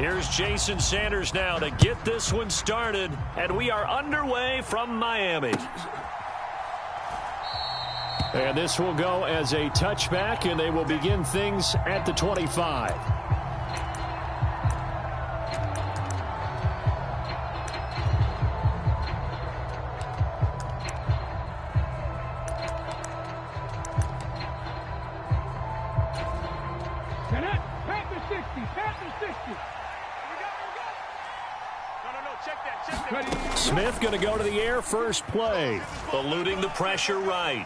Here's Jason Sanders now to get this one started, and we are underway from Miami. And this will go as a touchback, and they will begin things at the 25. Smith going to go to the air first play, eluding the pressure right.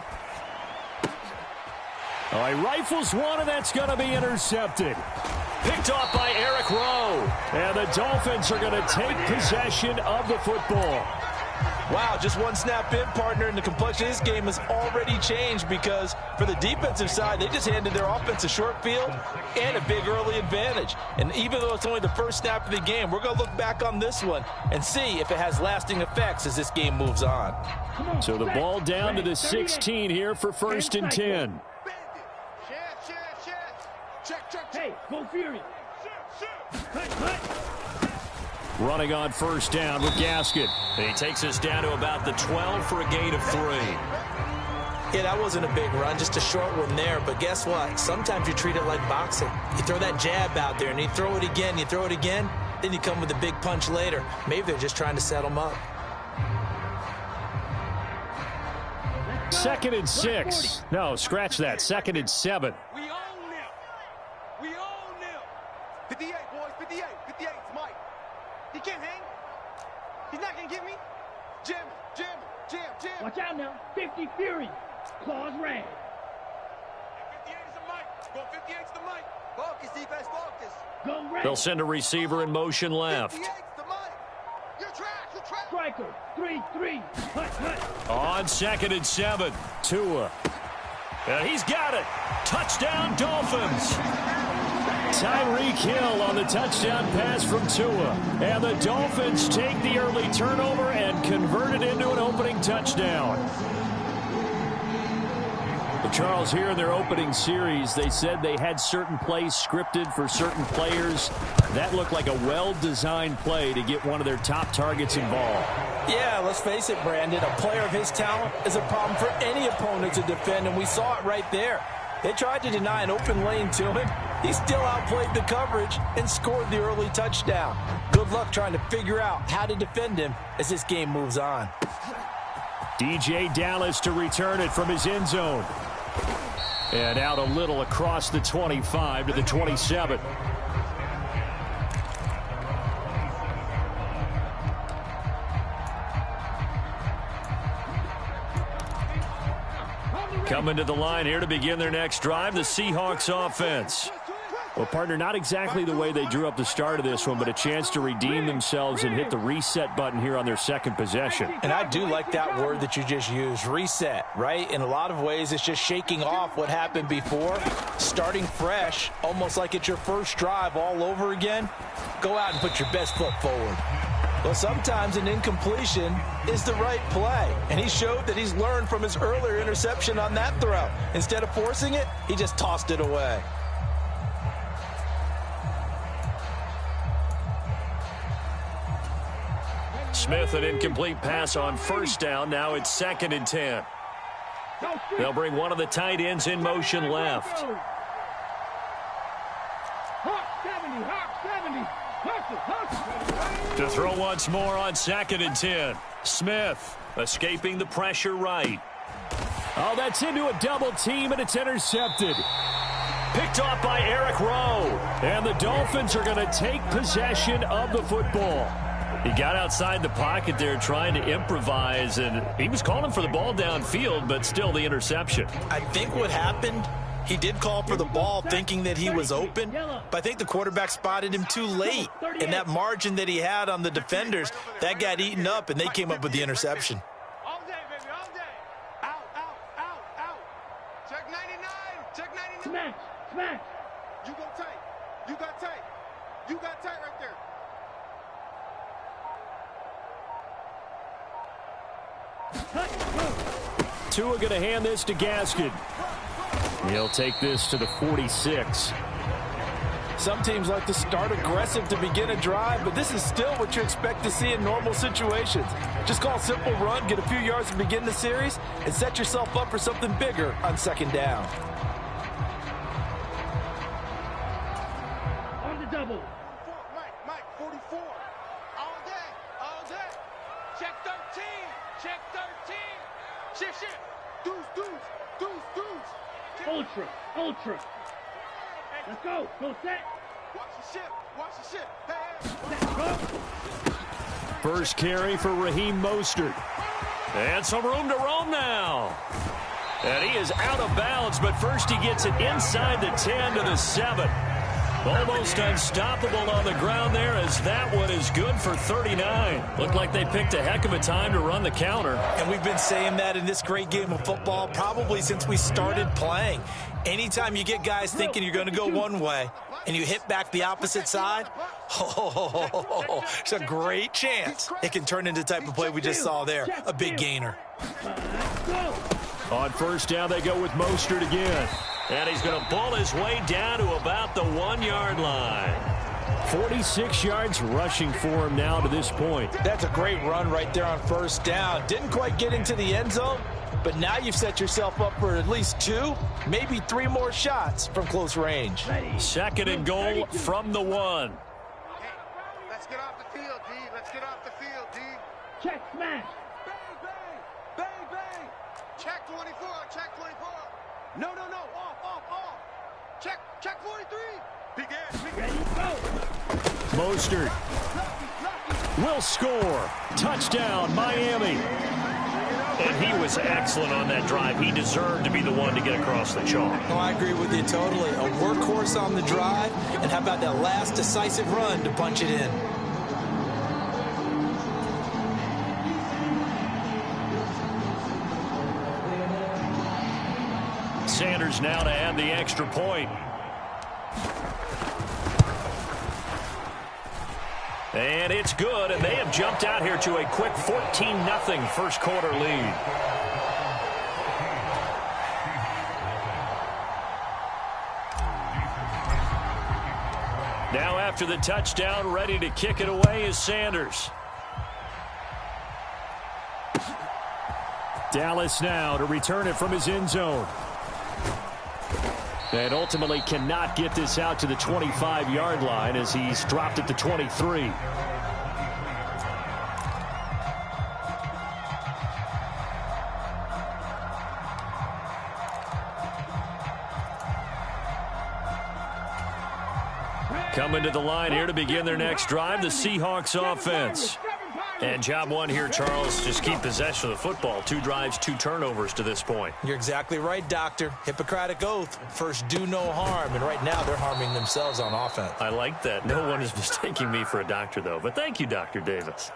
Oh, he rifles one, and that's going to be intercepted. Picked off by Eric Rowe. And the Dolphins are going to take possession of the football. Wow, just one snap in, partner, and the complexion of this game has already changed because for the defensive side, they just handed their offense a short field and a big early advantage. And even though it's only the first snap of the game, we're going to look back on this one and see if it has lasting effects as this game moves on. So the ball down to the 16 here for 1st and 10. Hey, go Fury. Running on 1st down with Gaskin. He takes us down to about the 12 for a gain of 3. Yeah, that wasn't a big run, just a short one there. But guess what? Sometimes you treat it like boxing. You throw that jab out there, and you throw it again, then you come with a big punch later. Maybe they're just trying to set them up. 2nd and 6. No, scratch that. 2nd and 7. We own them. We own them. 58, boys. 58. 58 is Mike. He can't hang. He's not going to get me. Jam. Watch out now. 50 Fury. Claws red. 58 is the Mike. Go 58 is the Mike. Focus, defense, focus. Go red. They'll send a receiver in motion left. 58 is the Mike. You're trash. Striker. 3-3. Hut. On 2nd and 7. Tua. And he's got it. Touchdown, Dolphins. Tyreek Hill on the touchdown pass from Tua. And the Dolphins take the early turnover and convert it into an opening touchdown. Well, Charles, here in their opening series, they said they had certain plays scripted for certain players. That looked like a well-designed play to get one of their top targets involved. Yeah, let's face it, Brandon. A player of his talent is a problem for any opponent to defend, and we saw it right there. They tried to deny an open lane to him. He still outplayed the coverage and scored the early touchdown. Good luck trying to figure out how to defend him as this game moves on. DJ Dallas to return it from his end zone. And out a little across the 25 to the 27. Coming to the line here to begin their next drive, the Seahawks offense. Well, partner, not exactly the way they drew up the start of this one, but a chance to redeem themselves and hit the reset button here on their second possession. And I do like that word that you just used, reset, right? In a lot of ways, it's just shaking off what happened before, starting fresh, almost like it's your first drive all over again. Go out and put your best foot forward. Well, sometimes an incompletion is the right play, and he showed that he's learned from his earlier interception on that throw. Instead of forcing it, he just tossed it away. Smith, an incomplete pass on 1st down. Now it's 2nd and 10. They'll bring one of the tight ends in motion left. To throw once more on 2nd and 10. Smith escaping the pressure right. Oh, that's into a double team, and it's intercepted. Picked off by Eric Rowe. And the Dolphins are going to take possession of the football. He got outside the pocket there trying to improvise, and he was calling for the ball downfield, but still the interception. I think what happened, he did call for the ball thinking that he was open, but I think the quarterback spotted him too late. And that margin that he had on the defenders, that got eaten up, and they came up with the interception. All day, baby, all day. Out. Check 99. Check 99. Smash. You go tight. You got tight. You got tight right there. Tua going to hand this to Gaskin. He'll take this to the 46. Some teams like to start aggressive to begin a drive, but this is still what you expect to see in normal situations. Just call a simple run, get a few yards to begin the series, and set yourself up for something bigger on second down. On the double. Mike, 44. All day. Check 13. Check 13. Shit. Deuce. Ultra. Let's go. Go set. Watch the ship. Hey. Set. Go. First carry for Raheem Mostert. And some room to roam now. And he is out of bounds, but first he gets it inside the 10 to the 7. Almost unstoppable on the ground there, as that one is good for 39. Looked like they picked a heck of a time to run the counter. And we've been saying that in this great game of football probably since we started playing. Anytime you get guys thinking you're going to go one way and you hit back the opposite side, it's a great chance it can turn into the type of play we just saw there, a big gainer. On first down, they go with Mostert again. And he's going to ball his way down to about the 1-yard line. 46 yards rushing for him now to this point. That's a great run right there on first down. Didn't quite get into the end zone, but now you've set yourself up for at least 2, maybe 3 more shots from close range. Second and goal from the 1. Hey, let's get off the field, D. Check smash. Bang. Check 24. No. Off. Check 43. Begin. Ready, go. Mostert will score. Touchdown, Miami. And he was excellent on that drive. He deserved to be the one to get across the chalk. No, I agree with you totally. A workhorse on the drive, and how about that last decisive run to punch it in? Sanders now to add the extra point. And it's good, and they have jumped out here to a quick 14-0 first quarter lead. Now after the touchdown, ready to kick it away is Sanders. Dallas now to return it from his end zone. And ultimately cannot get this out to the 25-yard line as he's dropped it to 23. Coming to the line here to begin their next drive, the Seahawks offense. And job one here, Charles, just keep possession of the football. 2 drives, 2 turnovers to this point. You're exactly right, Doctor. Hippocratic oath. First, do no harm. And right now, they're harming themselves on offense. I like that. No one is mistaking me for a doctor, though. But thank you, Dr. Davis.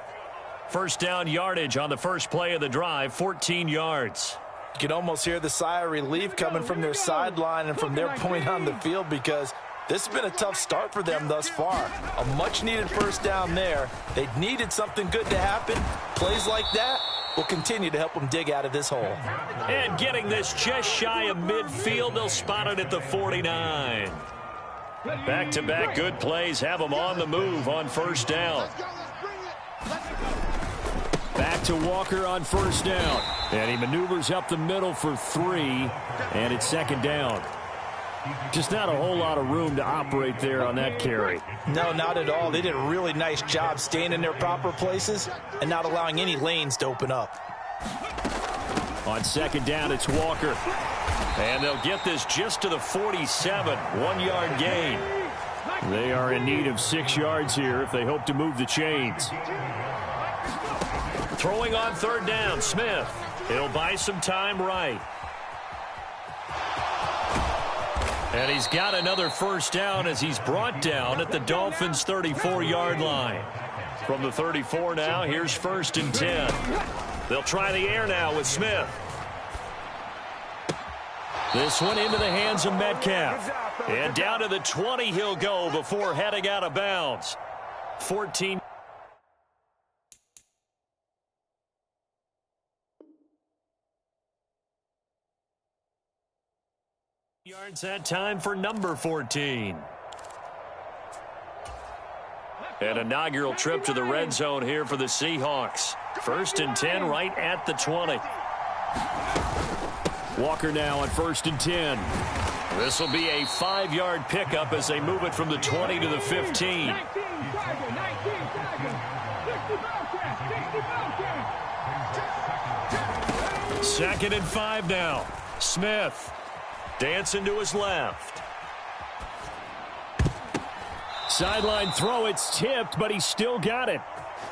First down yardage on the first play of the drive, 14 yards. You can almost hear the sigh of relief coming from their sideline and from their point on the field, because this has been a tough start for them thus far. A much-needed first down there. They needed something good to happen. Plays like that will continue to help them dig out of this hole. And getting this just shy of midfield, they'll spot it at the 49. Back-to-back good plays have them on the move on first down. Back to Walker on first down. And he maneuvers up the middle for 3, and it's second down. Just not a whole lot of room to operate there on that carry. No, not at all. They did a really nice job staying in their proper places and not allowing any lanes to open up. On second down, it's Walker. And they'll get this just to the 47, 1-yard gain. They are in need of 6 yards here if they hope to move the chains. Throwing on third down, Smith. He'll buy some time right. And he's got another first down as he's brought down at the Dolphins' 34-yard line. From the 34 now, here's first and 10. They'll try the air now with Smith. This one into the hands of Metcalf. And down to the 20 he'll go before heading out of bounds. 14 yards that time for number 14. An inaugural trip to the red zone here for the Seahawks. 1st and 10 right at the 20. Walker now on 1st and 10. This will be a 5-yard pickup as they move it from the 20 to the 15. 2nd and 5 now. Smith dancing to his left. Sideline throw, it's tipped, but he still got it.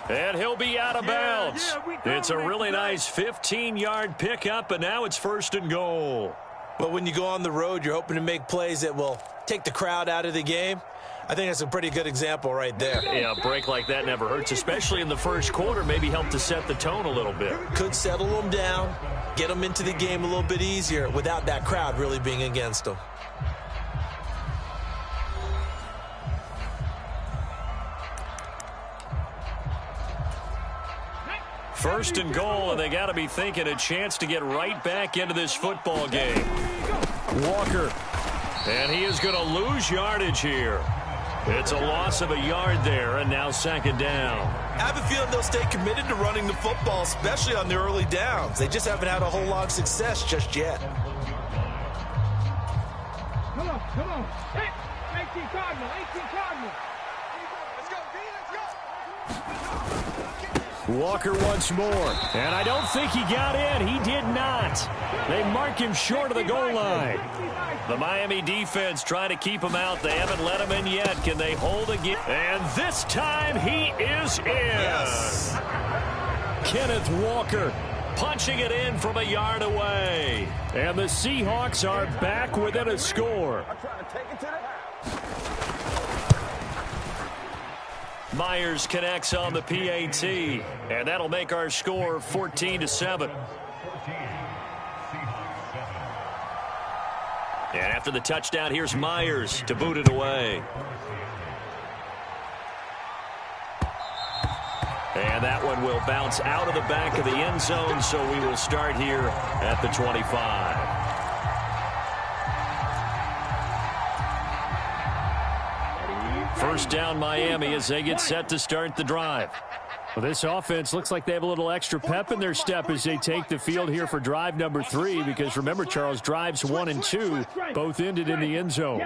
And he'll be out of bounds. It's a really nice 15-yard pickup, and now it's 1st and goal. But when you go on the road, you're hoping to make plays that will take the crowd out of the game. I think that's a pretty good example right there. Yeah, a break like that never hurts, especially in the first quarter. Maybe help to set the tone a little bit. Could settle them down, get them into the game a little bit easier without that crowd really being against them. First and goal, and they got to be thinking a chance to get right back into this football game. Walker, and he is going to lose yardage here. It's a loss of a yard there, and now 2nd down. I have a feeling they'll stay committed to running the football, especially on the early downs. They just haven't had a whole lot of success just yet. Come on. Hey, 18 Cardinal. Let's go, B, let's go. Walker once more, and I don't think he got in. He did not. They mark him short of the goal line. The Miami defense trying to keep him out. They haven't let him in yet. Can they hold again? And this time he is in. Yes. Kenneth Walker punching it in from a yard away. And the Seahawks are back within a score. Myers connects on the PAT, and that'll make our score 14-7. And after the touchdown, here's Myers to boot it away. And that one will bounce out of the back of the end zone, so we will start here at the 25. First down, Miami, as they get set to start the drive. Well, this offense looks like they have a little extra pep in their step as they take the field here for drive number 3, because remember, Charles, drives 1 and 2 both ended in the end zone.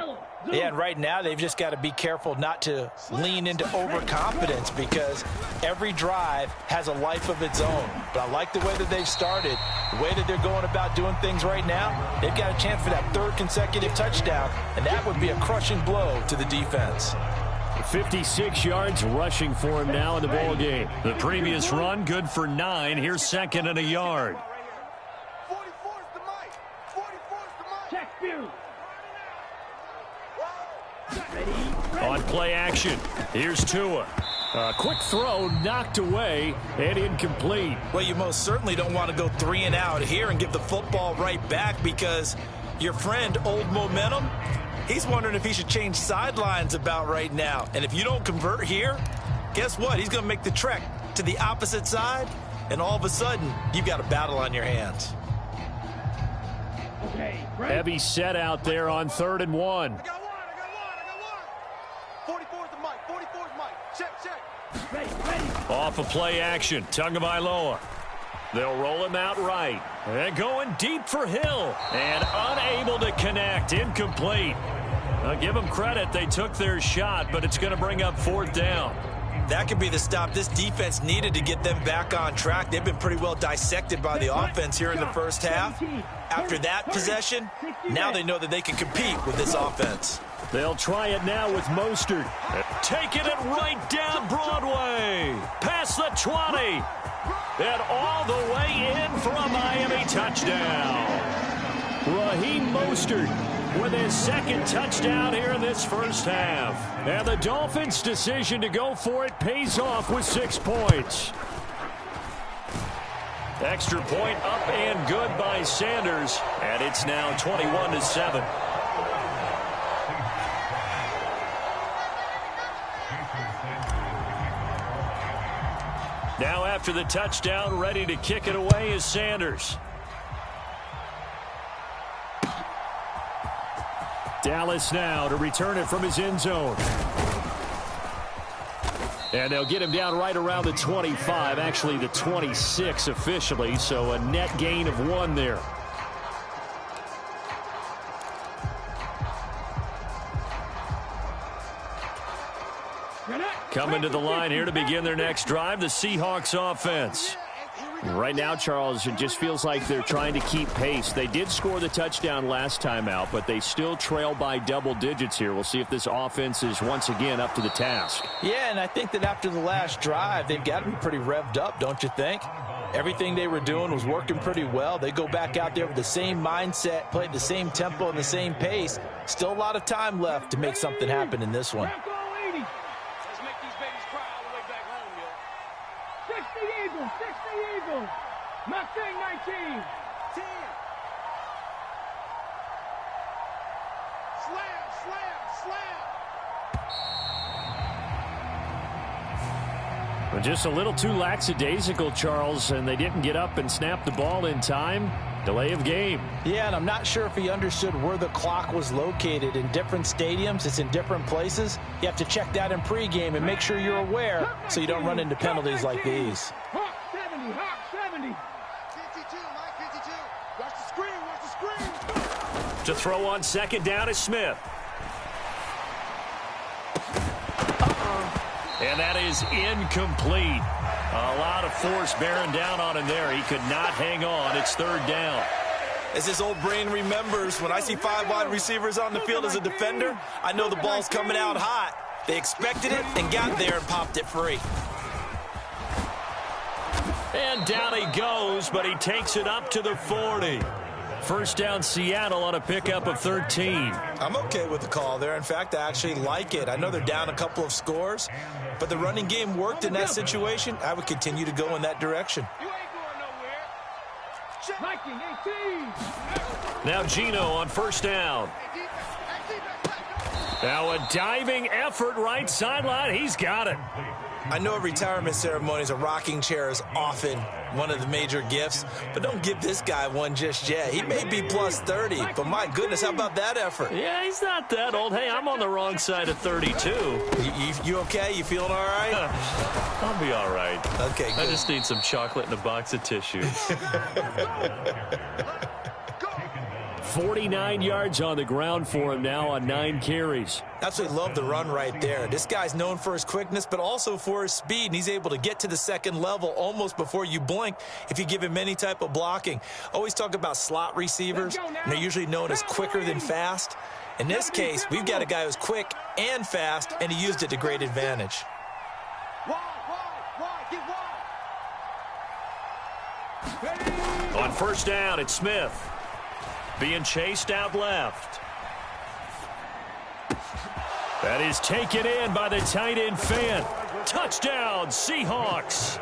Yeah, and right now they've just got to be careful not to lean into overconfidence, because every drive has a life of its own. But I like the way that they've started, the way that they're going about doing things right now. They've got a chance for that 3rd consecutive touchdown, and that would be a crushing blow to the defense. 56 yards rushing for him now in the ball game. The previous run good for 9. Here's 2nd and a yard. 44's the mic. 44's the mic. Check Fury. On play action, here's Tua. A quick throw knocked away and incomplete. Well, you most certainly don't want to go 3 and out here and give the football right back, because your friend, Old Momentum, he's wondering if he should change sidelines about right now. And if you don't convert here, guess what? He's going to make the trek to the opposite side, and all of a sudden, you've got a battle on your hands. Okay, heavy set out there on 3rd and 1. I got one. 44's the mic. 44's mic. Check. Ready. Off of play action, Tagovailoa. They'll roll him out right. And going deep for Hill. And unable to connect. Incomplete. I'll give them credit. They took their shot, but it's going to bring up 4th down. That could be the stop this defense needed to get them back on track. They've been pretty well dissected by the offense here in the first half. After that possession, now they know that they can compete with this offense. They'll try it now with Mostert. Taking it right down Broadway. Past the 20. And all the way in for a Miami touchdown. Raheem Mostert with his 2nd touchdown here in this first half. And the Dolphins' decision to go for it pays off with 6 points. Extra point up and good by Sanders. And it's now 21-7. Now after the touchdown, ready to kick it away is Sanders. Dallas now to return it from his end zone. And they'll get him down right around the 25, actually the 26 officially, so a net gain of 1 there. Coming to the line here to begin their next drive, the Seahawks offense. Right now, Charles, it just feels like they're trying to keep pace. They did score the touchdown last time out, but they still trail by double digits here. We'll see if this offense is once again up to the task. Yeah, and I think that after the last drive, they've got to be pretty revved up, don't you think? Everything they were doing was working pretty well. They go back out there with the same mindset, play at the same tempo and the same pace. Still a lot of time left to make something happen in this one. Mustang 19. 10. Slam. Well, just a little too lackadaisical, Charles, and they didn't get up and snap the ball in time. Delay of game. Yeah, and I'm not sure if he understood where the clock was located. In different stadiums, it's in different places. You have to check that in pregame and make sure you're aware so you don't run into penalties like these. Hawk 70. Hawk 70. 52, Mike 52. Watch the screen. To throw on second down is Smith. And that is incomplete. A lot of force bearing down on him there. He could not hang on. It's third down. As his old brain remembers, when I see 5 wide receivers on the field as a defender, I know the ball's coming out hot. They expected it and got there and popped it free. And down he goes, but he takes it up to the 40. First down Seattle on a pickup of 13. I'm okay with the call there. In fact, I actually like it. I know they're down a couple of scores, but the running game worked in that situation. I would continue to go in that direction. You ain't going nowhere. Viking 18. Now Gino on first down. Now a diving effort right sideline. He's got it. I know at retirement ceremonies, a rocking chair is often one of the major gifts, but don't give this guy one just yet. He may be plus 30, but my goodness, how about that effort? Yeah, he's not that old. Hey, I'm on the wrong side of 32. You okay? You feeling all right? I'll be all right. Okay, good. I just need some chocolate and a box of tissues. 49 yards on the ground for him now on 9 carries. Absolutely love the run right there. This guy's known for his quickness, but also for his speed, and he's able to get to the second level almost before you blink if you give him any type of blocking. Always talk about slot receivers, and they're usually known as quicker than fast. In this case, we've got a guy who's quick and fast, and he used it to great advantage. On first down, it's Smith. Being chased out left. That is taken in by the tight end Fant. Touchdown, Seahawks.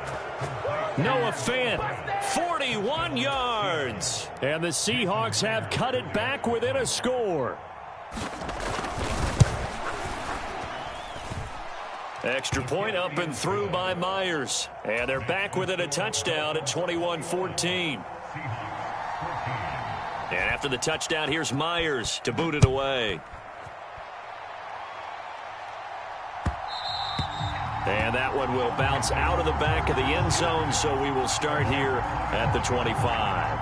Noah Fant, 41 yards. And the Seahawks have cut it back within a score. Extra point up and through by Myers. And they're back within a touchdown at 21-14. And after the touchdown, here's Myers to boot it away. And that one will bounce out of the back of the end zone, so we will start here at the 25.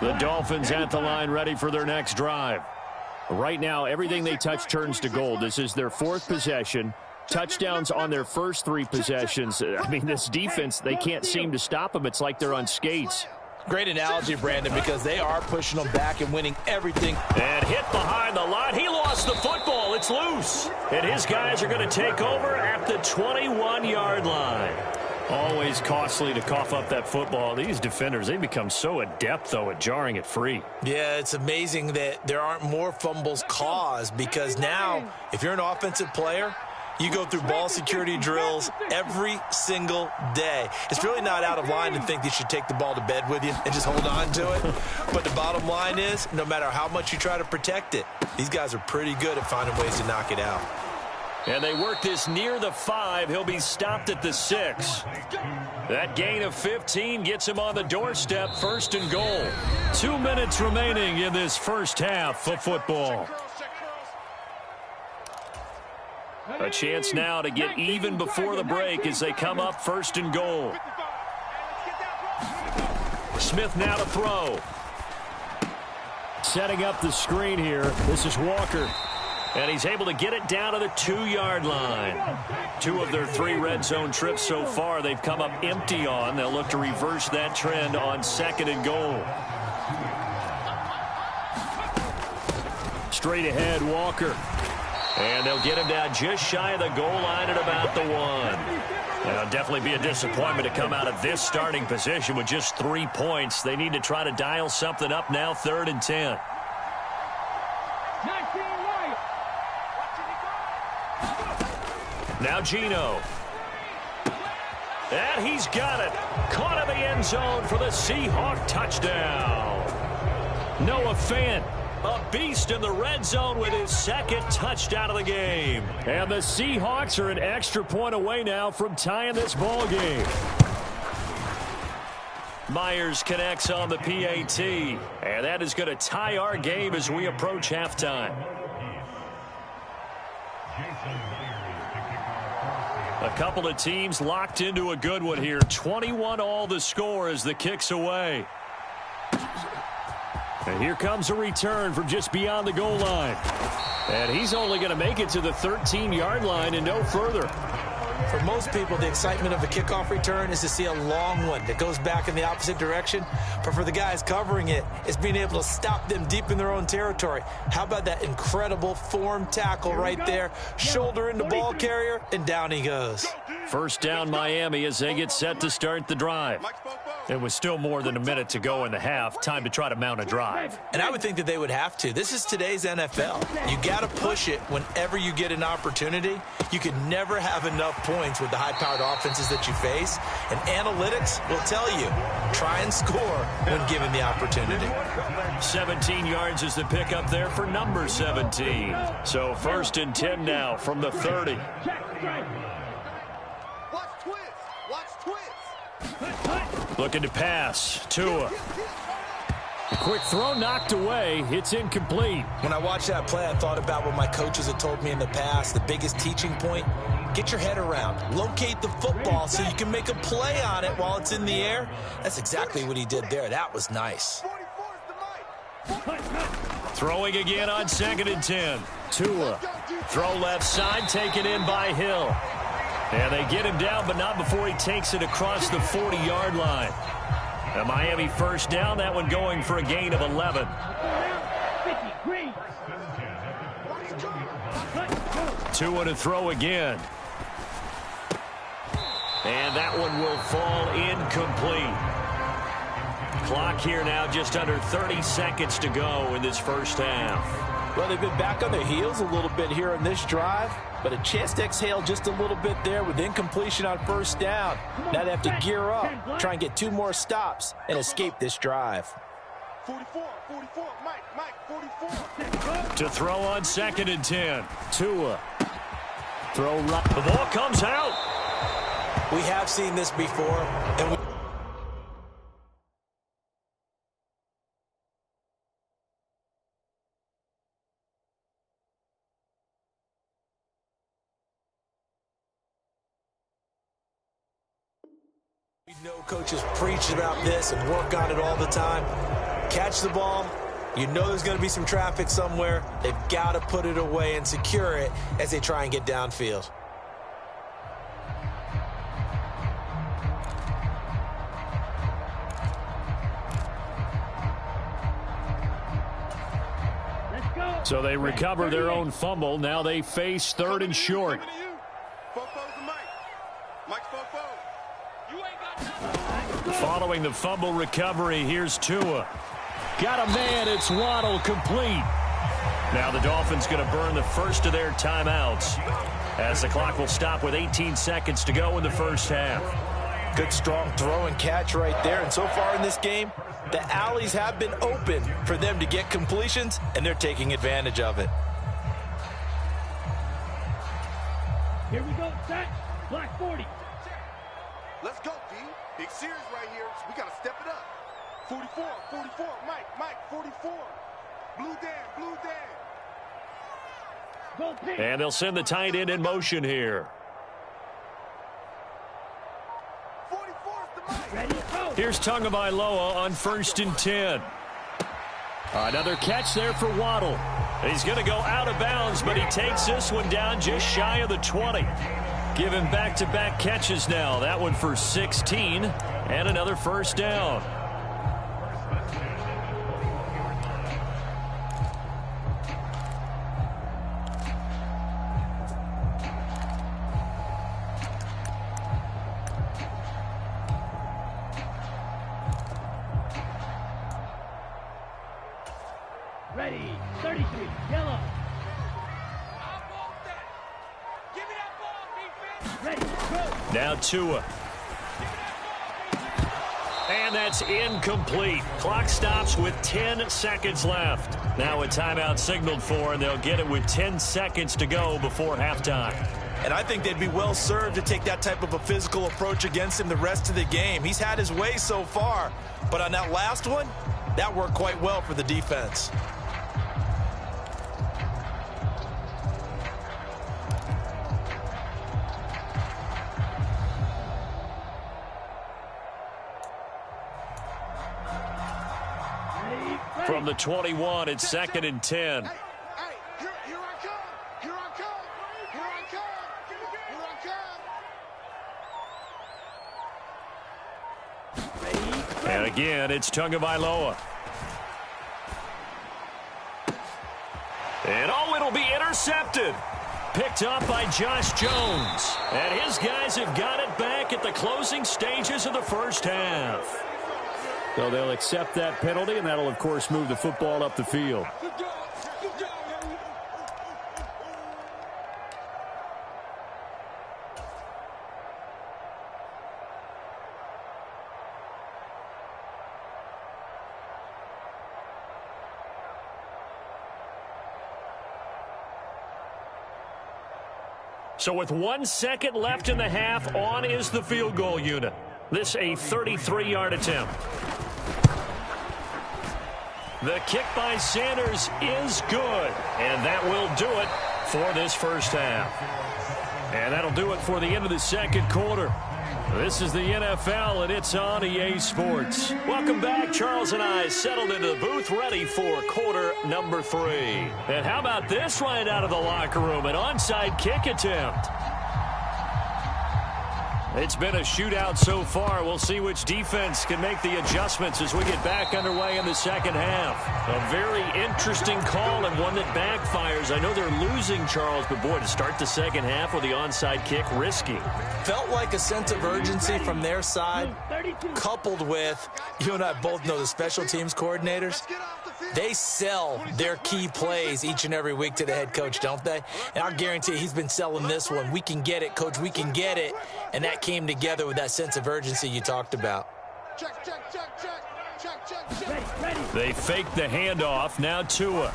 The Dolphins at the line, ready for their next drive. Right now, everything they touch turns to gold. This is their 4th possession. Touchdowns on their first 3 possessions. I mean, this defense, they can't seem to stop them. It's like they're on skates. Great analogy, Brandon, because they are pushing them back and winning everything. And hit behind the line. He lost the football. It's loose. And his guys are going to take over at the 21-yard line. Always costly to cough up that football. These defenders, they become so adept, though, at jarring it free. Yeah, it's amazing that there aren't more fumbles caused, because now, if you're an offensive player, you go through ball security drills every single day. It's really not out of line to think you should take the ball to bed with you and just hold on to it. But the bottom line is, no matter how much you try to protect it, these guys are pretty good at finding ways to knock it out. And they work this near the 5. He'll be stopped at the 6. That gain of 15 gets him on the doorstep, 1st and goal. 2 minutes remaining in this first half of football. A chance now to get even before the break as they come up 1st and goal. Smith now to throw. Setting up the screen here. This is Walker. And he's able to get it down to the 2-yard line. 2 of their 3 red zone trips so far they've come up empty on. They'll look to reverse that trend on 2nd and goal. Straight ahead, Walker. And they'll get him down just shy of the goal line at about the 1. It'll definitely be a disappointment to come out of this starting position with just 3 points. They need to try to dial something up now, 3rd and 10. Now Gino. And he's got it. Caught in the end zone for the Seahawk touchdown. Noah Fant, a beast in the red zone with his 2nd touchdown of the game. And the Seahawks are an extra point away now from tying this ball game. Myers connects on the PAT. And that is going to tie our game as we approach halftime. A couple of teams locked into a good one here. 21 all the score as the kick's away. And here comes a return from just beyond the goal line. And he's only going to make it to the 13-yard line and no further. For most people, the excitement of a kickoff return is to see a long one that goes back in the opposite direction. But for the guys covering it, it's being able to stop them deep in their own territory. How about that incredible form tackle right there? Shoulder into ball carrier, and down he goes. First down, Miami, as they get set to start the drive. It was still more than a minute to go in the half. Time to try to mount a drive. And I would think that they would have to. This is today's NFL. You got to push it whenever you get an opportunity. You can never have enough points with the high-powered offenses that you face. And analytics will tell you, try and score when given the opportunity. 17 yards is the pickup there for number 17. So 1st and 10 now from the 30. Looking to pass. Tua. Quick throw knocked away. It's incomplete. When I watched that play, I thought about what my coaches had told me in the past. The biggest teaching point, get your head around. Locate the football so you can make a play on it while it's in the air. That's exactly what he did there. That was nice. Throwing again on 2nd and 10. Tua. Throw left side, taken in by Hill. And they get him down, but not before he takes it across the 40-yard line. A Miami first down, that one going for a gain of 11. Tua to throw again. And that one will fall incomplete. Clock here now just under 30 seconds to go in this first half. Well, they've been back on their heels a little bit here in this drive, but a chance to exhale just a little bit there with incompletion on 1st down. Now they have to gear up, try and get 2 more stops, and escape this drive. 44, Mike, 44. To throw on 2nd and 10. Tua. Throw right. The ball comes out. We have seen this before, and we know coaches preach about this and work on it all the time. Catch the ball. You know there's going to be some traffic somewhere. They've got to put it away and secure it as they try and get downfield. So they recover their own fumble. Now they face 3rd and short. Following the fumble recovery, here's Tua. Got a man, it's Waddle, complete. Now the Dolphins going to burn the first of their timeouts as the clock will stop with 18 seconds to go in the first half. Good, strong throw and catch right there. And so far in this game, the alleys have been open for them to get completions, and they're taking advantage of it. Set. Black 40. Let's go, D. Big series right here. We got to step it up. 44, 44. Mike, 44. Blue Dan. Goal pick. And they'll send the tight end in motion here. 44 is the Mike. Ready, go. Here's Tagovailoa on 1st and 10. Another catch there for Waddle. He's going to go out of bounds, but he takes this one down just shy of the 20. Give him back-to-back catches now. That one for 16 and another first down. Ready. 33. Yellow. Give me that ball, defense. Ready, go. Now Tua. And that's incomplete. Clock stops with 10 seconds left. Now a timeout signaled for, and they'll get it with 10 seconds to go before halftime. And I think they'd be well served to take that type of a physical approach against him the rest of the game. He's had his way so far, but on that last one, that worked quite well for the defense. From the 21, it's 2nd and 10. Hey, here I come. Here I come. Here I come. Here I come. And again, it's Tagovailoa. And it'll be intercepted. Picked up by Josh Jones. And his guys have got it back at the closing stages of the first half. So they'll accept that penalty, and that'll, of course, move the football up the field. So with 1 second left in the half, on is the field goal unit. This a 33-yard attempt. The kick by Sanders is good, and that will do it for this first half. And that'll do it for the end of the second quarter. This is the NFL, and it's on EA Sports. Welcome back. Charles and I settled into the booth, ready for quarter number 3. And how about this right out of the locker room? An onside kick attempt. It's been a shootout so far. We'll see which defense can make the adjustments as we get back underway in the second half. A very interesting call and one that backfires. I know they're losing, Charles, but boy, to start the second half with the onside kick, risky. Felt like a sense of urgency from their side, coupled with, you and I both know the special teams coordinators. They sell their key plays each and every week to the head coach, don't they? And I'll guarantee you he's been selling this one. We can get it, coach, we can get it. And that came together with that sense of urgency you talked about. They fake the handoff. Now Tua.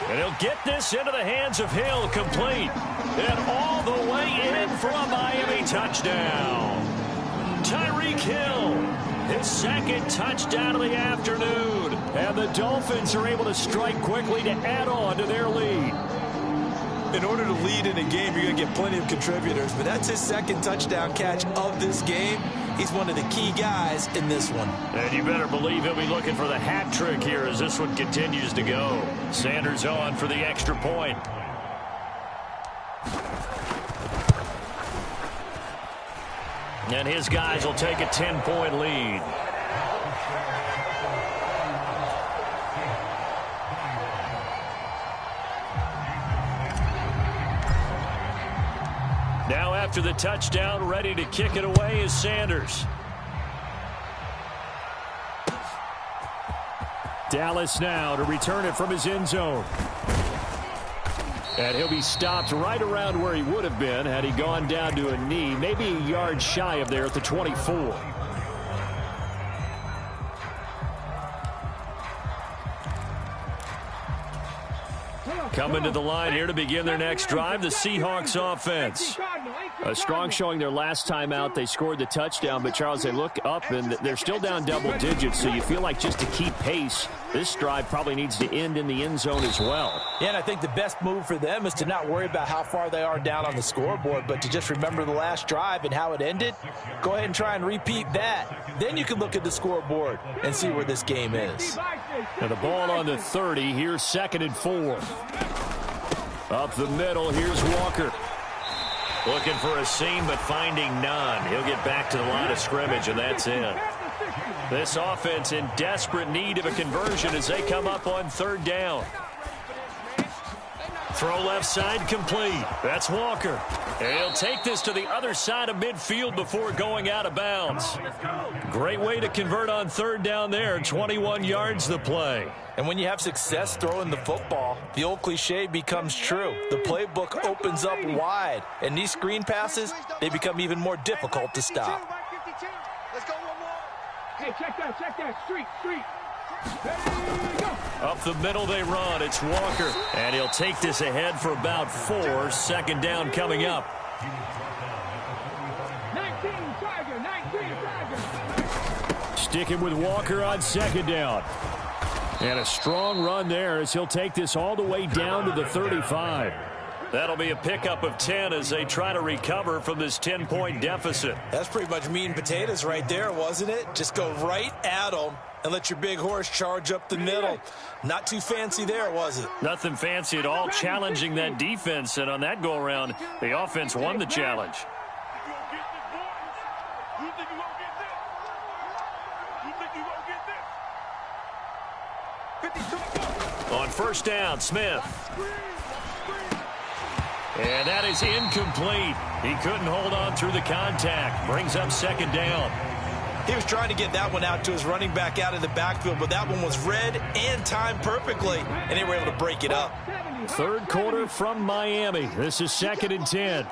And he'll get this into the hands of Hill, complete. And all the way in for a Miami touchdown. Tyreek Hill, his second touchdown of the afternoon. And the Dolphins are able to strike quickly to add on to their lead. In order to lead in a game, you're going to get plenty of contributors, but that's his second touchdown catch of this game. He's one of the key guys in this one. And you better believe he'll be looking for the hat trick here as this one continues to go. Sanders on for the extra point. And his guys will take a 10-point lead. Now after the touchdown, ready to kick it away is Sanders. Dallas now to return it from his end zone. And he'll be stopped right around where he would have been had he gone down to a knee, maybe a yard shy of there at the 24. Coming to the line here to begin their next drive, the Seahawks offense. A strong showing their last time out. They scored the touchdown, but, Charles, they look up, and they're still down double digits, so you feel like just to keep pace, this drive probably needs to end in the end zone as well. Yeah, and I think the best move for them is to not worry about how far they are down on the scoreboard, but to just remember the last drive and how it ended. Go ahead and try and repeat that. Then you can look at the scoreboard and see where this game is. Now the ball on the 30. Here's 2nd and 4. Up the middle, here's Walker. Looking for a seam, but finding none. He'll get back to the line of scrimmage, and that's it. This offense in desperate need of a conversion as they come up on 3rd down. Throw left side complete. That's Walker. And he'll take this to the other side of midfield before going out of bounds. Great way to convert on 3rd down there. 21 yards the play. And when you have success throwing the football, the old cliche becomes true. The playbook opens up wide. And these screen passes, they become even more difficult to stop. Let's go one more. Hey, check that. Street. Up the middle they run. It's Walker. And he'll take this ahead for about 4. 2nd down coming up. 19 Tiger. Sticking with Walker on 2nd down. And a strong run there as he'll take this all the way down to the 35. That'll be a pickup of 10 as they try to recover from this 10-point deficit. That's pretty much meat and potatoes right there, wasn't it? Just go right at them and let your big horse charge up the middle. Not too fancy there, was it? Nothing fancy at all, challenging that defense. And on that go-around, the offense won the challenge. On 1st down, Smith. And that is incomplete. He couldn't hold on through the contact. Brings up 2nd down. He was trying to get that one out to his running back out of the backfield, but that one was read and timed perfectly, and they were able to break it up. 3rd quarter from Miami. This is 2nd and 10.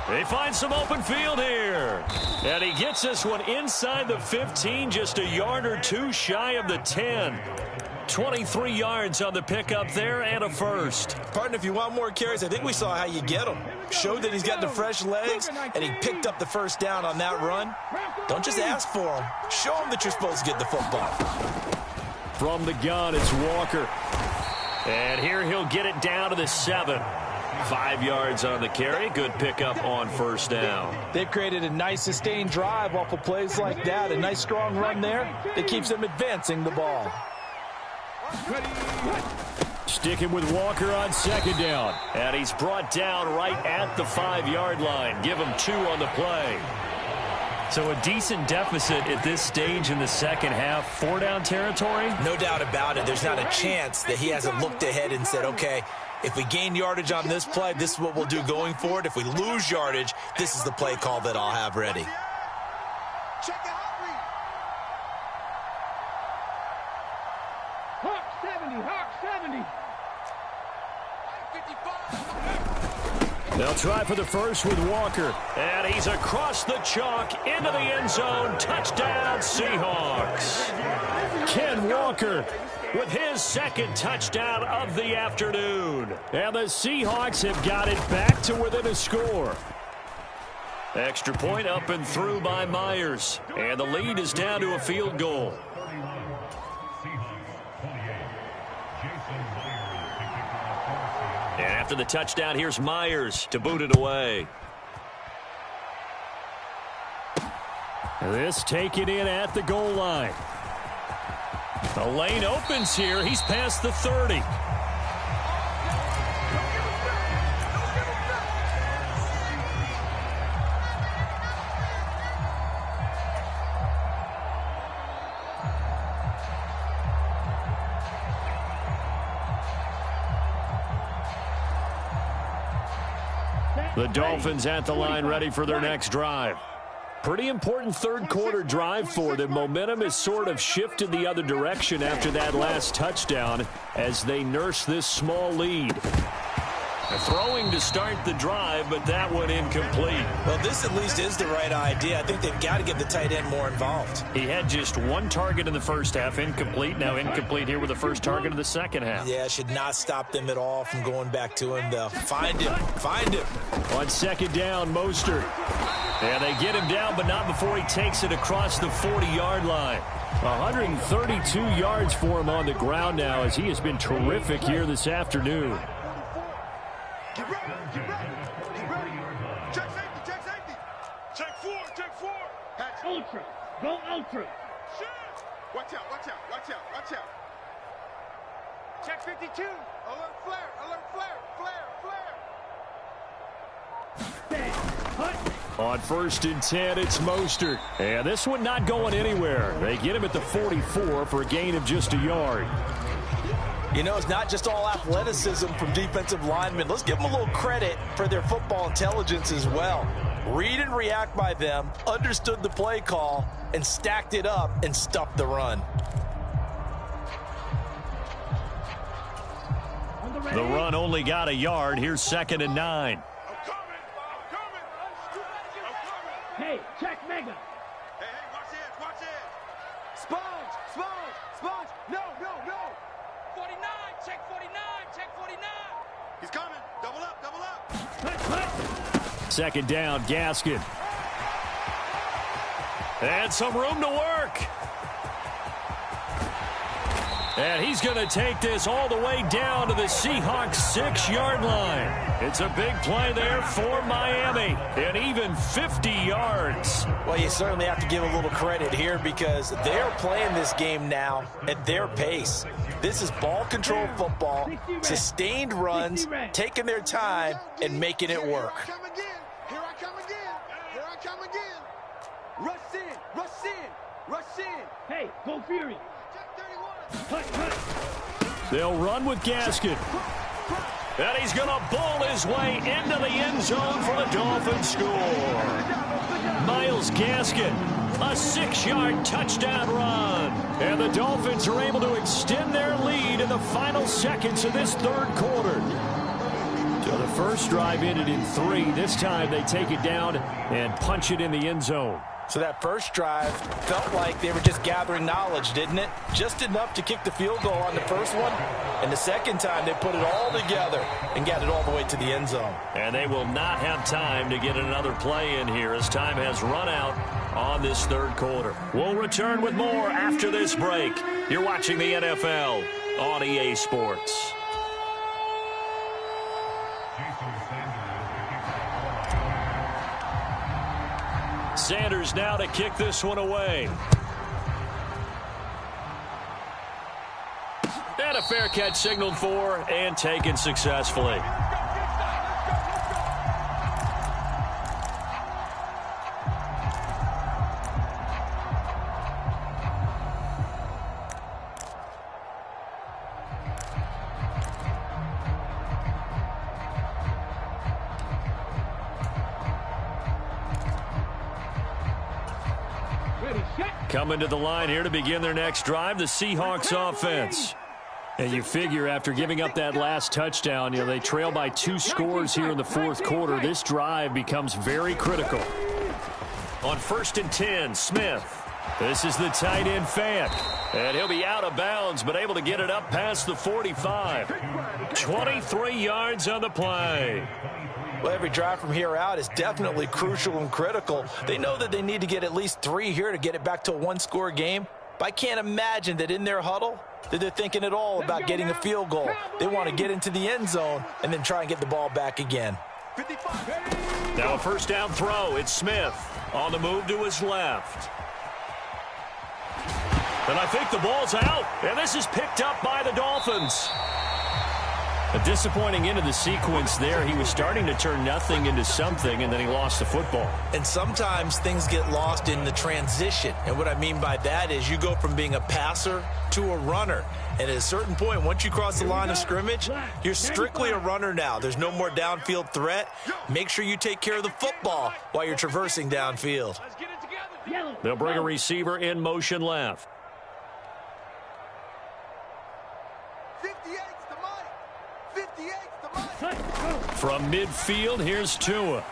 They find some open field here. And he gets this one inside the 15, just a yard or 2 shy of the 10. 23 yards on the pickup there and a first. Partner, if you want more carries, I think we saw how you get them. Showed that he's got the fresh legs, and he picked up the 1st down on that run. Don't just ask for them. Show them that you're supposed to get the football. From the gun, it's Walker. And here he'll get it down to the 7. 5 yards on the carry. Good pickup on 1st down. They've created a nice sustained drive off of plays like that. A nice strong run there that keeps them advancing the ball. Sticking with Walker on 2nd down. And he's brought down right at the 5-yard line. Give him 2 on the play. So a decent deficit at this stage in the 2nd half. 4-down territory? No doubt about it. There's not a chance that he hasn't looked ahead and said, okay, if we gain yardage on this play, this is what we'll do going forward. If we lose yardage, this is the play call that I'll have ready. Check the hot read. Hawk 70. They'll try for the first with Walker. And he's across the chalk into the end zone. Touchdown, Seahawks. Ken Walker with his 2nd touchdown of the afternoon. And the Seahawks have got it back to within a score. Extra point up and through by Myers. And the lead is down to a field goal. And after the touchdown, here's Myers to boot it away. This taken in at the goal line. The lane opens here. He's past the 30. The Dolphins at the line ready for their next drive. Pretty important 3rd quarter drive for them. Momentum has sort of shifted the other direction after that last touchdown as they nurse this small lead. Throwing to start the drive, but that one incomplete. Well, this at least is the right idea. I think they've got to get the tight end more involved. He had just one target in the first half, incomplete. Now incomplete here with the first target of the second half. Yeah, should not stop them at all from going back to him, though. Find him. Find him. On second down, Mostert. And they get him down, but not before he takes it across the 40-yard line. 132 yards for him on the ground now, as he has been terrific here this afternoon. Get ready, get ready, get ready. Check safety, check safety. Check four, check four. Hatch. Ultra. Go ultra. Shit. Watch out, watch out, watch out, watch out. Check 52. Alert flare, alert flare, flare, flare. On first and 10, it's Mostert. And this one not going anywhere. They get him at the 44 for a gain of just a yard. You know, it's not just all athleticism from defensive linemen. Let's give them a little credit for their football intelligence as well. Read and react by them, understood the play call, and stacked it up and stuffed the run. The run only got a yard. Here's second and 9. I'm coming, I'm coming, I'm coming. Hey, check mega. Hey, watch it, watch it. Sponge, sponge, sponge. No, no, no. 49, check 49, check 49. He's coming. Double up, double up. Second down, Gaskin. And some room to work. And he's going to take this all the way down to the Seahawks 6-yard line. It's a big play there for Miami. And even 50 yards. Well, you certainly have to give a little credit here because they're playing this game now at their pace. This is ball control football, sustained runs, taking their time, and making it work. Here I come again. Here I come again. Here I come again. Rush in, rush in, rush in. Hey, go Fury. Check 31. Cut, cut. They'll run with Gaskin. And he's going to bowl his way into the end zone for the Dolphins score. Myles Gaskin, a 6-yard touchdown run. And the Dolphins are able to extend their lead in the final seconds of this third quarter. So the first drive ended in 3. This time they take it down and punch it in the end zone. So that first drive felt like they were just gathering knowledge, didn't it? Just enough to kick the field goal on the first one. And the second time, they put it all together and got it all the way to the end zone. And they will not have time to get another play in here as time has run out on this third quarter. We'll return with more after this break. You're watching the NFL on EA Sports. Sanders now to kick this one away. And a fair catch signaled for and taken successfully. Coming to the line here to begin their next drive, the Seahawks offense. And you figure after giving up that last touchdown, they trail by 2 scores here in the fourth quarter. This drive becomes very critical. On first and 10, Smith. This is the tight end Fant. And he'll be out of bounds, but able to get it up past the 45. 23 yards on the play. Well, every drive from here out is definitely crucial and critical. They know that they need to get at least 3 here to get it back to a 1-score game. But I can't imagine that in their huddle that they're thinking at all about getting a field goal. They want to get into the end zone and then try and get the ball back again. Now a first down throw. It's Smith on the move to his left. And I think the ball's out. And this is picked up by the Dolphins. A disappointing end of the sequence there. He was starting to turn nothing into something, and then he lost the football. And sometimes things get lost in the transition. And what I mean by that is you go from being a passer to a runner. And at a certain point, once you cross the line of scrimmage, you're strictly a runner now. There's no more downfield threat. Make sure you take care of the football while you're traversing downfield. They'll bring a receiver in motion left. 58's the money. 58's the From midfield, here's Tua.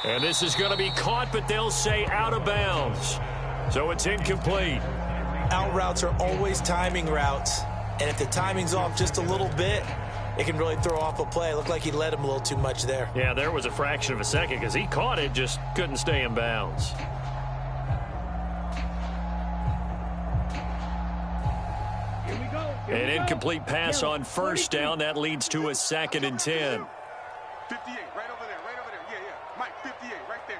And this is going to be caught, but they'll say out of bounds. So it's incomplete. Out routes are always timing routes. And if the timing's off just a little bit, it can really throw off a play. It looked like he led him a little too much there. Yeah, there was a fraction of a second because he caught it, just couldn't stay in bounds. An incomplete pass on first down. That leads to a 2nd and 10. 58, right over there, right over there. Yeah, yeah. Mike, 58, right there.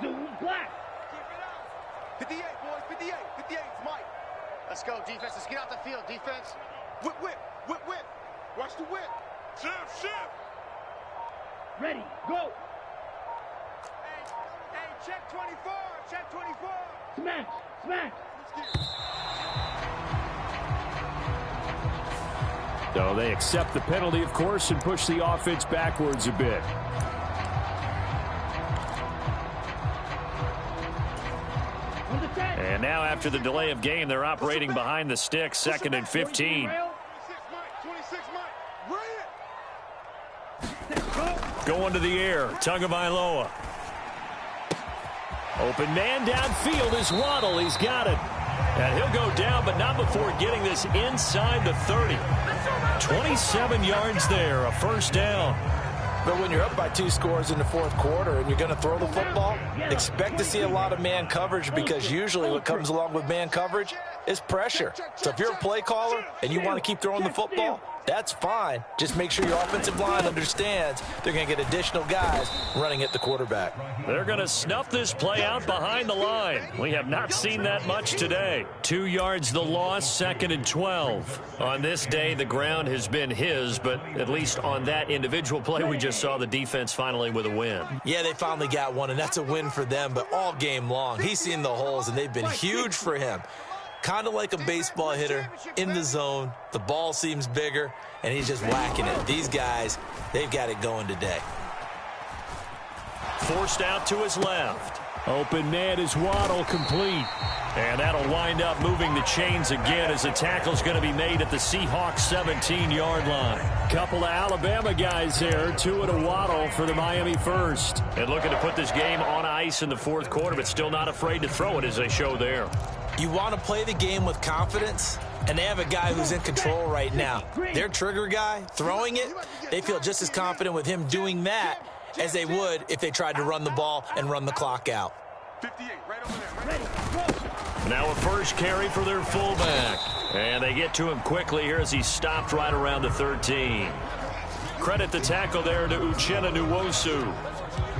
Zoom black. Keep it up. 58, boys, 58. 58 is Mike. Let's go, defense. Let's get out the field, defense. Whip, whip, whip, whip. Watch the whip. Shift, shift. Ready, go. Hey, check 24, check 24. Smash, smash. So they accept the penalty, of course, and push the offense backwards a bit. And now after the delay of game, they're operating behind the sticks, 2nd and 15. 26 Mike, Mike. Going to the air, Tagovailoa. Open man downfield is Waddle. He's got it. And he'll go down, but not before getting this inside the 30. 27 yards there, a first down. But when you're up by 2 scores in the 4th quarter and you're going to throw the football, expect to see a lot of man coverage, because usually what comes along with man coverage is pressure. So if you're a play caller and you want to keep throwing the football, that's fine. Just make sure your offensive line understands they're going to get additional guys running at the quarterback. They're going to snuff this play out behind the line. We have not seen that much today. 2 yards the loss, 2nd and 12. On this day, the ground has been his, but at least on that individual play, we just saw the defense finally with a win. Yeah, they finally got one, and that's a win for them, but all game long, he's seen the holes, and they've been huge for him. Kind of like a baseball hitter in the zone. The ball seems bigger, and he's just whacking it. These guys, they've got it going today. Forced out to his left. Open man is Waddle, complete. And that'll wind up moving the chains again as the tackle's going to be made at the Seahawks 17-yard line. Couple of Alabama guys there, Tua to Waddle for the Miami first. And looking to put this game on ice in the 4th quarter, but still not afraid to throw it as they show there. You want to play the game with confidence, and they have a guy who's in control right now. Their trigger guy, throwing it, they feel just as confident with him doing that as they would if they tried to run the ball and run the clock out. 58, right over there. Now a first carry for their fullback. And they get to him quickly here as he stopped right around the 13. Credit the tackle there to Uchenna Nwosu.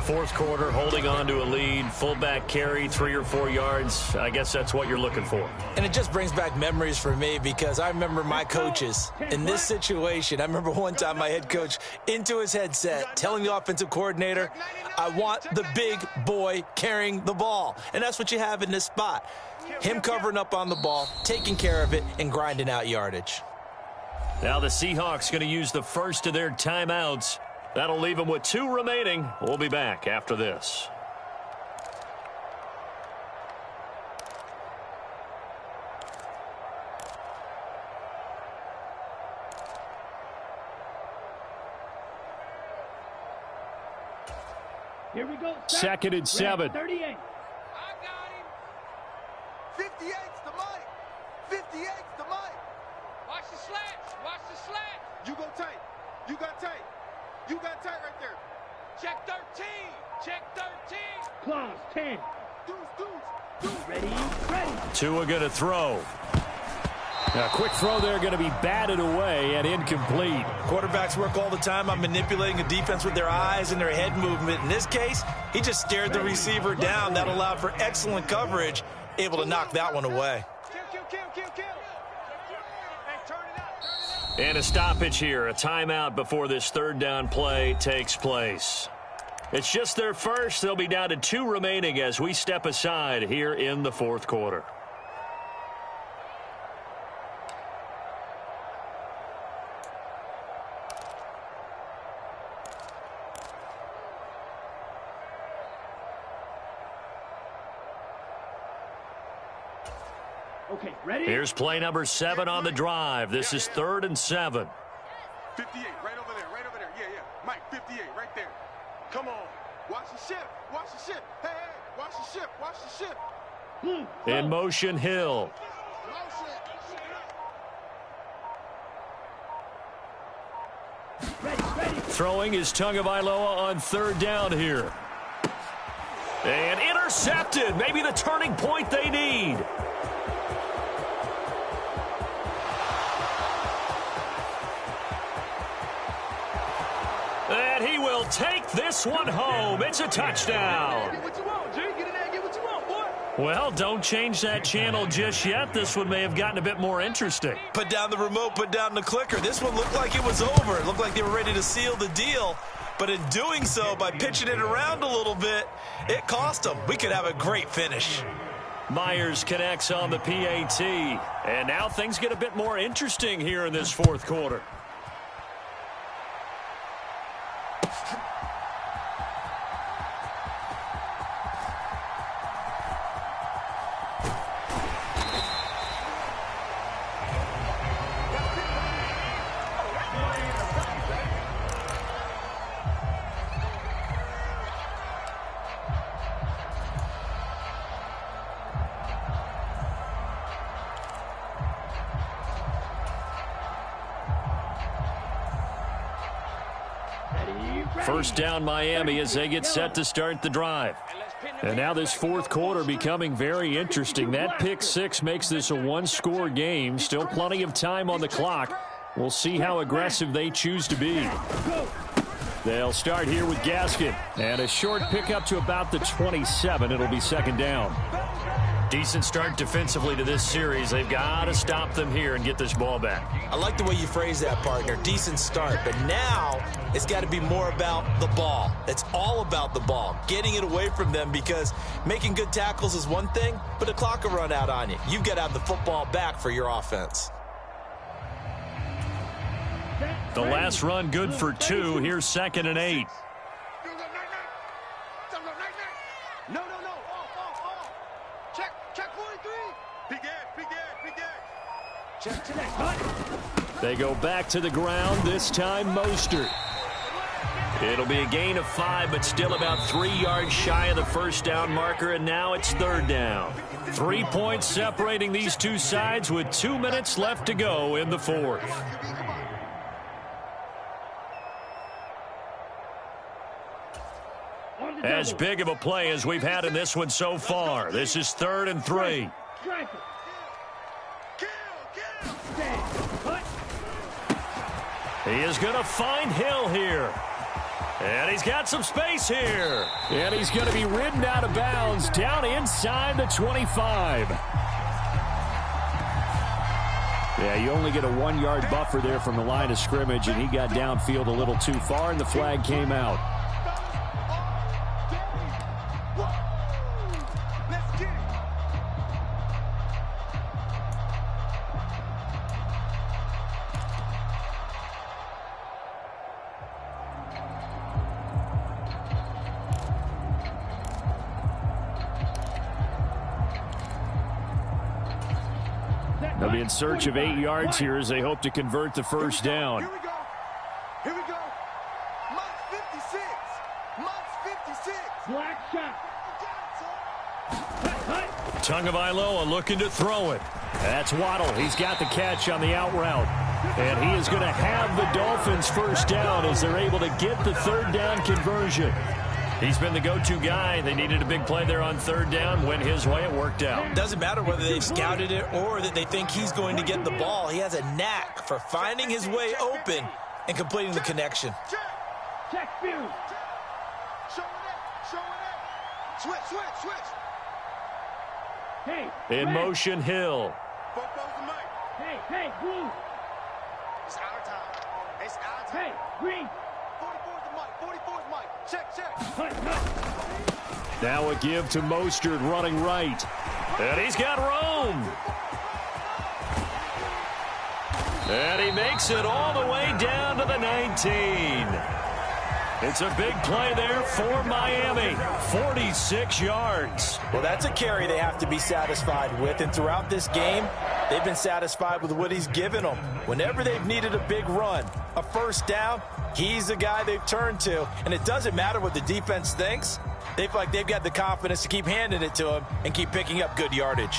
4th quarter, holding on to a lead. Fullback carry, 3 or 4 yards. I guess that's what you're looking for. And it just brings back memories for me, because I remember my coaches in this situation. I remember one time my head coach into his headset telling the offensive coordinator, I want the big boy carrying the ball. And that's what you have in this spot. Him covering up on the ball, taking care of it, and grinding out yardage. Now the Seahawks going to use the first of their timeouts. That'll leave them with 2 remaining. We'll be back after this. Here we go. 2nd and 7. 38. I got him. 58's the Mike. 58's the Mike. Watch the slats. Watch the slats. You go tight. You got tight. You got tight right there. Check 13. Check 13. Claws 10. Deuce. Ready. Tua going to throw. A quick throw there going to be batted away and incomplete. Quarterbacks work all the time on manipulating a defense with their eyes and their head movement. In this case, he just stared the receiver down. That allowed for excellent coverage, able to knock that one away. Kill. Hey, turn it up. And a stoppage here, a timeout before this 3rd down play takes place. It's just their first. They'll be down to 2 remaining as we step aside here in the 4th quarter. Okay, ready? Here's play number 7 on the drive. This is 3rd and 7. 58, right over there, right over there. Mike, 58, right there. Come on. Watch the ship. Watch the ship. Hey, hey, watch the ship. Watch the ship. In motion, Hill. Throwing is Tagovailoa on third down here. And intercepted. Maybe the turning point they need. And he will take this one home. It's a touchdown. Get what you want, G. Get in there and get what you want, boy. Well, don't change that channel just yet. This one may have gotten a bit more interesting. Put down the remote, put down the clicker. This one looked like it was over. It looked like they were ready to seal the deal. But in doing so, by pitching it around a little bit, it cost them. We could have a great finish. Myers connects on the PAT. And now things get a bit more interesting here in this fourth quarter. First down Miami as they get set to start the drive. And now this fourth quarter becoming very interesting. That pick six makes this a one-score game. Still plenty of time on the clock. We'll see how aggressive they choose to be. They'll start here with Gaskin. And a short pickup to about the 27. It'll be second down. Decent start defensively to this series. They've got to stop them here and get this ball back. I like the way you phrase that, partner. Decent start. But now it's got to be more about the ball. It's all about the ball. Getting it away from them, because making good tackles is one thing, but the clock will run out on you. You've got to have the football back for your offense. The last run good for 2. Here's 2nd and 8. No. Off. Check 43. Big ass. Check. They go back to the ground, this time Mostert. It'll be a gain of 5, but still about 3 yards shy of the first down marker, and now it's third down. 3 points separating these two sides with 2 minutes left to go in the fourth. As big of a play as we've had in this one so far. This is 3rd and 3. He is going to find Hill here. And he's got some space here. And he's going to be ridden out of bounds down inside the 25. Yeah, you only get a 1-yard buffer there from the line of scrimmage, and he got downfield a little too far, and the flag came out. They'll be in search of 8 yards here as they hope to convert the first down. Here we go. Mike 56. Black shot. Tagovailoa looking to throw it. That's Waddle. He's got the catch on the out route. And he is going to have the Dolphins first down as they're able to get the third down conversion. He's been the go-to guy. They needed a big play there on third down. Went his way. It worked out. Doesn't matter whether they've scouted it or that they think he's going to get the ball. He has a knack for finding his way open and completing the connection. Check view. Show it up. Switch. Hey. In red. motion, Hill. Football's the mic. Hey, blue. It's out of time. Hey, green. 44's Mike. Check. Hut. Now a give to Mostert running right. And he's got room. And he makes it all the way down to the 19. It's a big play there for Miami. 46 yards. Well, that's a carry they have to be satisfied with. And throughout this game, they've been satisfied with what he's given them. Whenever they've needed a big run, a first down, he's the guy they've turned to. And it doesn't matter what the defense thinks. They feel like they've got the confidence to keep handing it to him and keep picking up good yardage.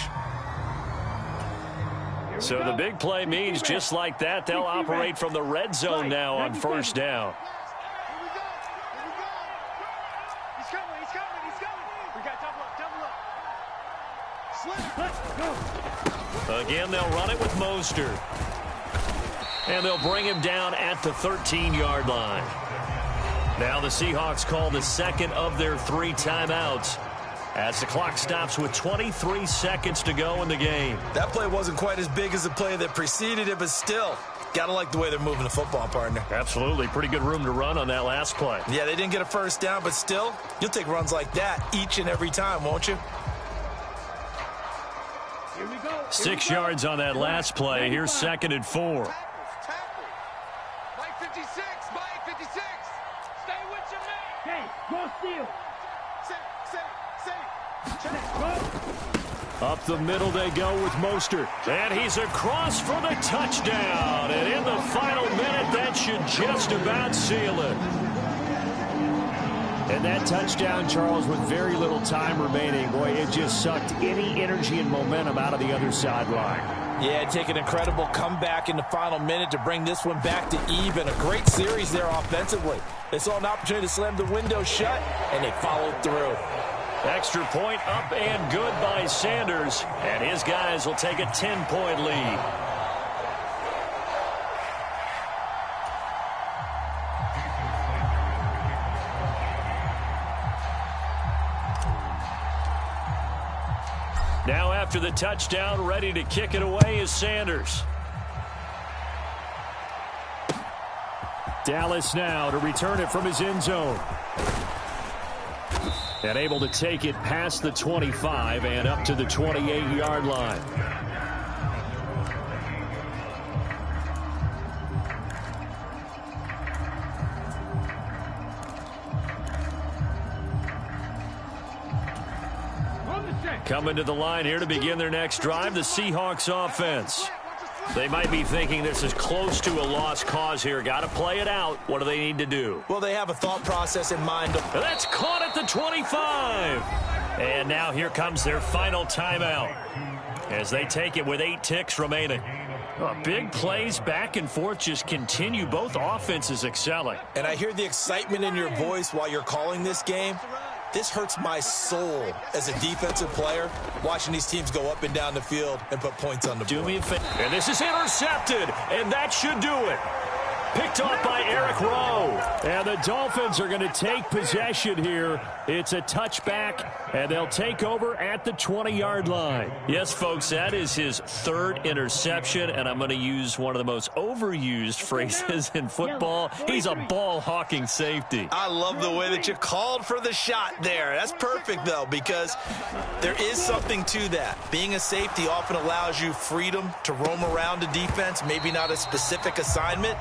So the big play means just like that, they'll operate from the red zone now on first down. He's coming. We got double up. Again, they'll run it with Mostert. And they'll bring him down at the 13-yard line. Now the Seahawks call the second of their 3 timeouts as the clock stops with 23 seconds to go in the game. That play wasn't quite as big as the play that preceded it, but still, got to like the way they're moving the football, partner. Absolutely. Pretty good room to run on that last play. Yeah, they didn't get a first down, but still, you'll take runs like that each and every time, won't you? 6 yards on that last play. Here's 2nd and 4. Mike 56. Mike 56. Stay with your man. Hey, go steal. Up the middle they go with Mostert. And he's across for the touchdown. And in the final minute, that should just about seal it. And that touchdown, Charles, with very little time remaining, boy, it just sucked any energy and momentum out of the other sideline. Yeah, take an incredible comeback in the final minute to bring this one back to even. A great series there offensively. They saw an opportunity to slam the window shut, and they followed through. Extra point up and good by Sanders. And his guys will take a 10-point lead. Now after the touchdown, ready to kick it away is Sanders. Dallas now to return it from his end zone. And able to take it past the 25 and up to the 28-yard line. Coming to the line here to begin their next drive, the Seahawks offense. They might be thinking this is close to a lost cause here. Got to play it out. What do they need to do? Well, they have a thought process in mind. That's caught at the 25. And now here comes their final timeout as they take it with 8 ticks remaining. Big plays back and forth just continue. Both offenses excelling. And I hear the excitement in your voice while you're calling this game. This hurts my soul as a defensive player, watching these teams go up and down the field and put points on the board. Do me a favor. And this is intercepted, and that should do it. Picked off by Eric Rowe. And the Dolphins are going to take possession here. It's a touchback, and they'll take over at the 20-yard line. Yes, folks, that is his 3rd interception, and I'm going to use one of the most overused phrases in football. He's a ball-hawking safety. I love the way that you called for the shot there. That's perfect, though, because there is something to that. Being a safety often allows you freedom to roam around a defense, maybe not a specific assignment.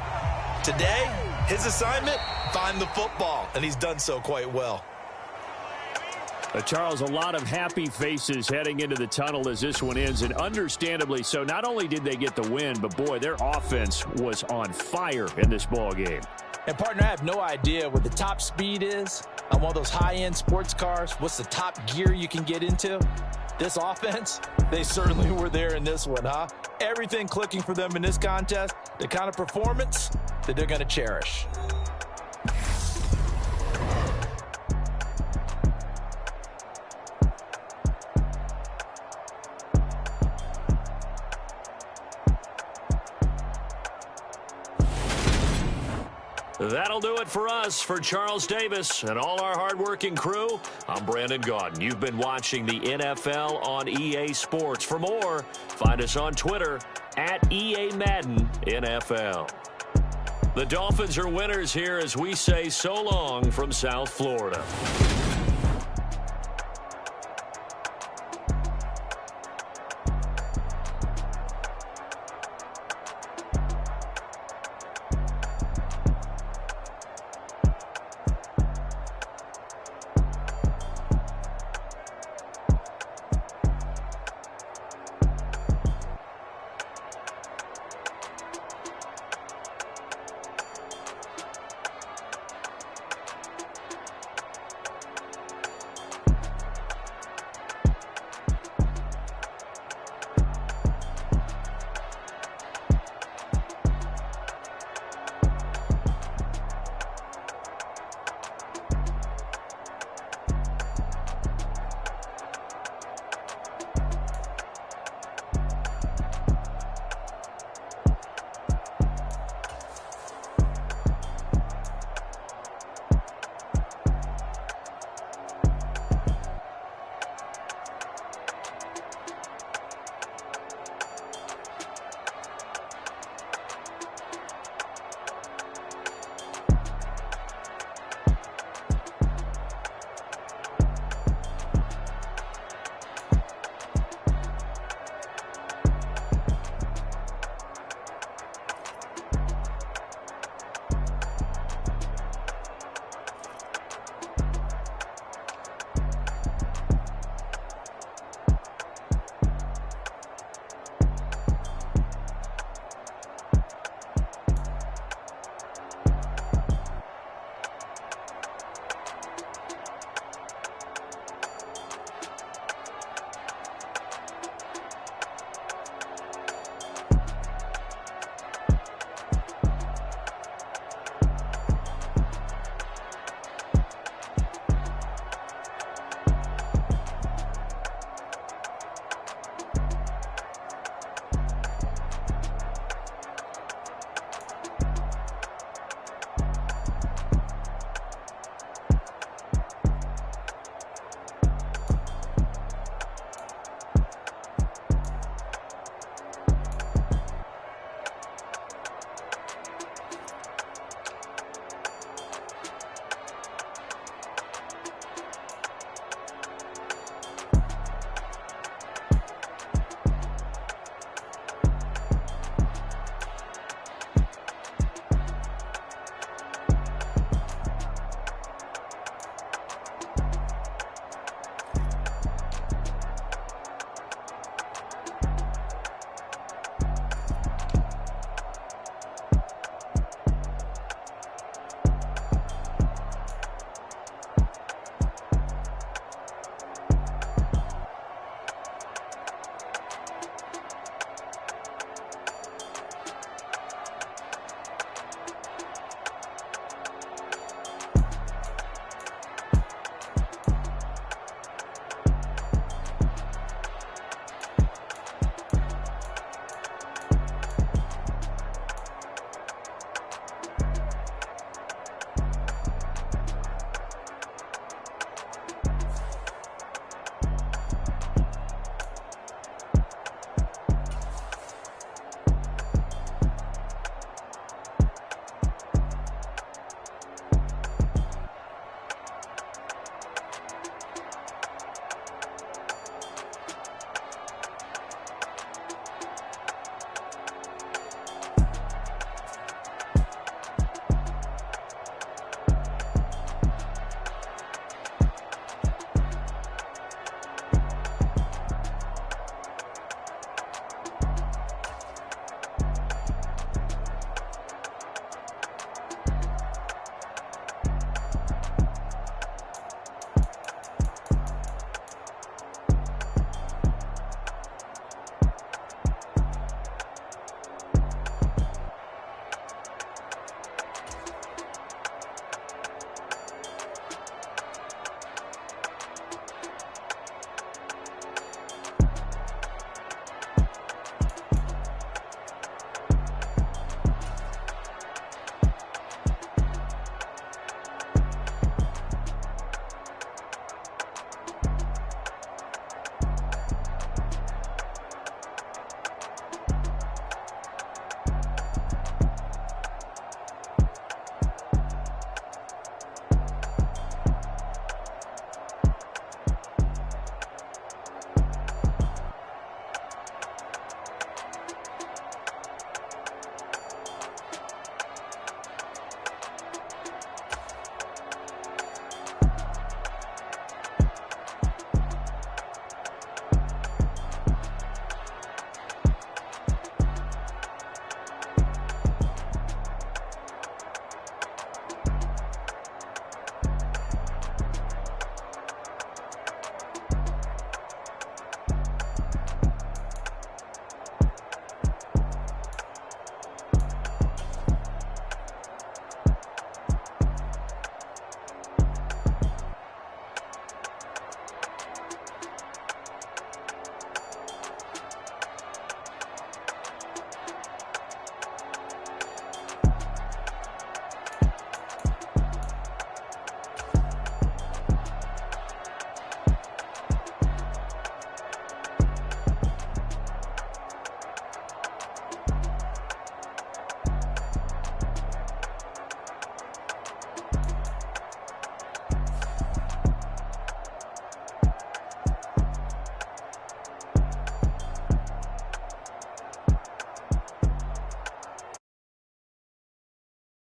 Today, his assignment, find the football, and he's done so quite well. Charles, a lot of happy faces heading into the tunnel as this one ends, and understandably so. Not only did they get the win, but, boy, their offense was on fire in this ball game. And, partner, I have no idea what the top speed is on one of those high-end sports cars. What's the top gear you can get into? This offense, they certainly were there in this one, huh? Everything clicking for them in this contest, the kind of performance that they're going to cherish. That'll do it for us. For Charles Davis and all our hardworking crew, I'm Brandon Gaudin. You've been watching the NFL on EA Sports. For more, find us on Twitter at EA Madden NFL. The Dolphins are winners here as we say so long from South Florida.